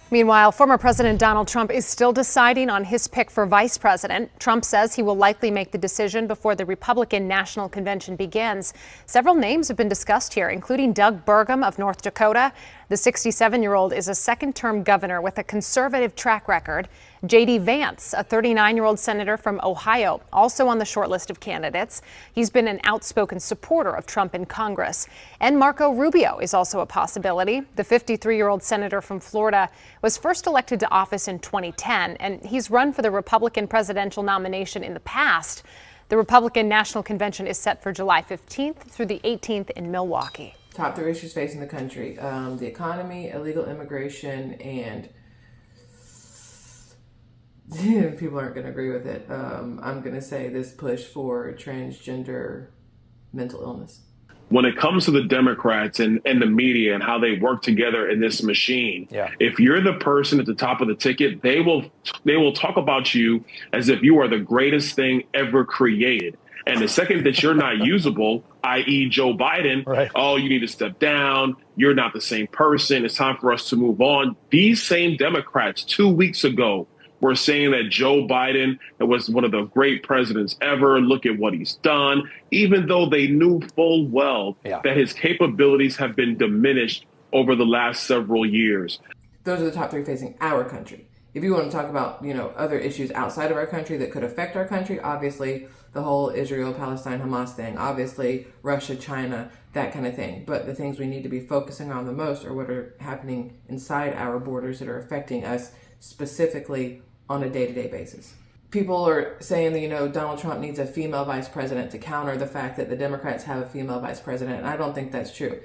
Meanwhile, former President Donald Trump is still deciding on his pick for vice president. Trump says he will likely make the decision before the Republican National Convention begins. Several names have been discussed here, including Doug Burgum of North Dakota. The 67-year-old is a second-term governor with a conservative track record. J.D. Vance, a 39-year-old senator from Ohio, also on the short list of candidates. He's been an outspoken supporter of Trump in Congress. And Marco Rubio is also a possibility. The 53-year-old senator from Florida was first elected to office in 2010, and he's run for the Republican presidential nomination in the past. The Republican National Convention is set for July 15th through the 18th in Milwaukee. Top 3 issues facing the country: the economy, illegal immigration, and people aren't going to agree with it. I'm going to say this push for transgender mental illness. When it comes to the Democrats and the media and how they work together in this machine, if you're the person at the top of the ticket, they will talk about you as if you are the greatest thing ever created. And the second that you're not usable, i.e. Joe Biden, oh, you need to step down. You're not the same person. It's time for us to move on. These same Democrats 2 weeks ago were saying that Joe Biden was one of the great presidents ever. Look at what he's done, even though they knew full well that his capabilities have been diminished over the last several years. Those are the top 3 facing our country. If you want to talk about, other issues outside of our country that could affect our country, obviously the whole Israel, Palestine, Hamas thing, obviously Russia, China, that kind of thing. But the things we need to be focusing on the most are what are happening inside our borders that are affecting us specifically on a day-to-day basis. People are saying that, Donald Trump needs a female vice president to counter the fact that the Democrats have a female vice president. And I don't think that's true.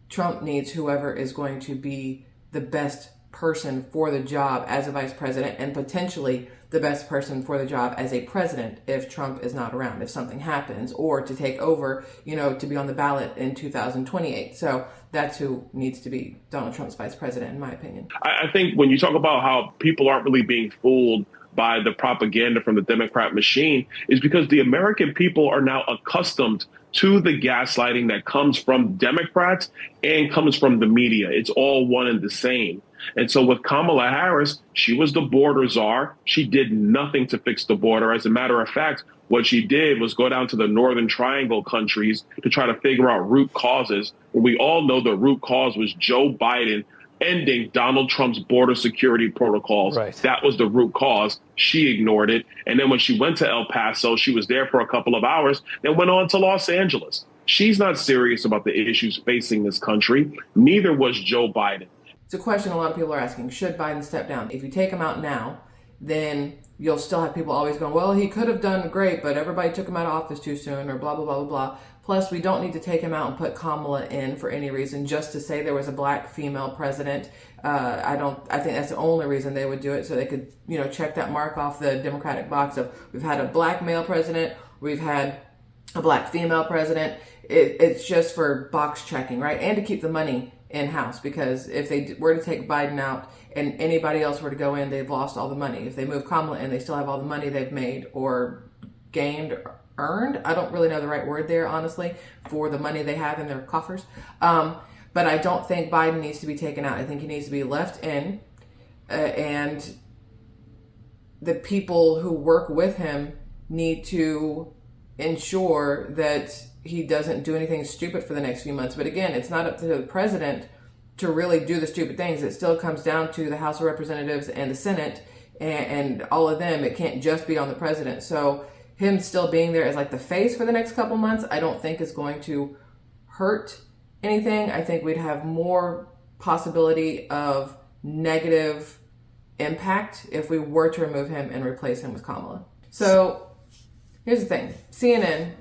Trump needs whoever is going to be the best person for the job as a vice president, and potentially the best person for the job as a president if Trump is not around, if something happens, or to take over, to be on the ballot in 2028. So that's who needs to be Donald Trump's vice president, in my opinion. I think when you talk about how people aren't really being fooled by the propaganda from the Democrat machine, is because the American people are now accustomed to the gaslighting that comes from Democrats and comes from the media. It's all one and the same. And so with Kamala Harris, she was the border czar. She did nothing to fix the border. As a matter of fact, what she did was go down to the Northern Triangle countries to try to figure out root causes. And we all know the root cause was Joe Biden ending Donald Trump's border security protocols. That was the root cause. She ignored it. And then when she went to El Paso, she was there for a couple of hours and went on to Los Angeles. She's not serious about the issues facing this country. Neither was Joe Biden. It's a question a lot of people are asking. Should Biden step down? If you take him out now, then you'll still have people always going, well, he could have done great, but everybody took him out of office too soon, or blah, blah, blah, blah, blah. Plus, we don't need to take him out and put Kamala in for any reason, just to say there was a black female president. I think that's the only reason they would do it, so they could, check that mark off the Democratic box of we've had a black male president, we've had a black female president. It's just for box checking, right? And to keep the money in-house, because if they were to take Biden out and anybody else were to go in, they've lost all the money. If they move Kamala in, they still have all the money they've made or gained, earned. I don't really know the right word there, honestly, for the money they have in their coffers. But I don't think Biden needs to be taken out. I think he needs to be left in, and the people who work with him need to ensure that he doesn't do anything stupid for the next few months. But again, it's not up to the president to really do the stupid things. It still comes down to the House of Representatives and the Senate and all of them. It can't just be on the president. So him still being there as like the face for the next couple months, I don't think is going to hurt anything. I think we'd have more possibility of negative impact if we were to remove him and replace him with Kamala. So here's the thing. CNN,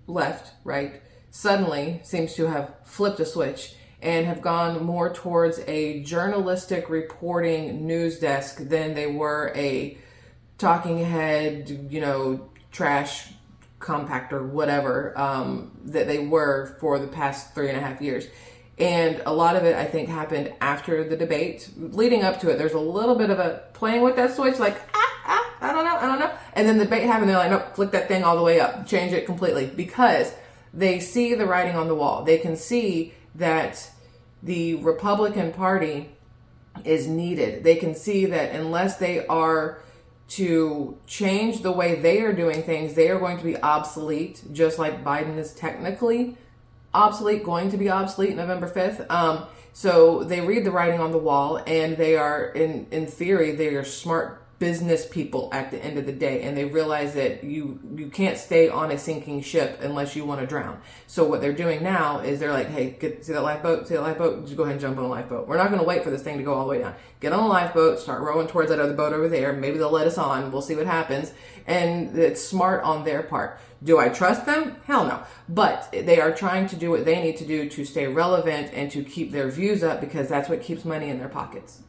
left, right, suddenly seems to have flipped a switch and have gone more towards a journalistic reporting news desk than they were a talking head, trash compactor, whatever, that they were for the past 3.5 years. And a lot of it, I think, happened after the debate. Leading up to it, there's a little bit of a playing with that switch, like, I don't know. And then the debate happened, they're like, nope, flick that thing all the way up, change it completely. Because they see the writing on the wall. They can see that the Republican Party is needed. They can see that unless they are to change the way they are doing things, they are going to be obsolete, just like Biden is technically going to be obsolete November 5th. So they read the writing on the wall, and they are, in theory, they are smart business people at the end of the day, and they realize that you can't stay on a sinking ship unless you want to drown. So what they're doing now is they're like, hey, see that lifeboat? Just go ahead and jump on a lifeboat. We're not going to wait for this thing to go all the way down. Get on a lifeboat, start rowing towards that other boat over there. Maybe they'll let us on. We'll see what happens. And it's smart on their part. Do I trust them? Hell no. But they are trying to do what they need to do to stay relevant and to keep their views up, because that's what keeps money in their pockets.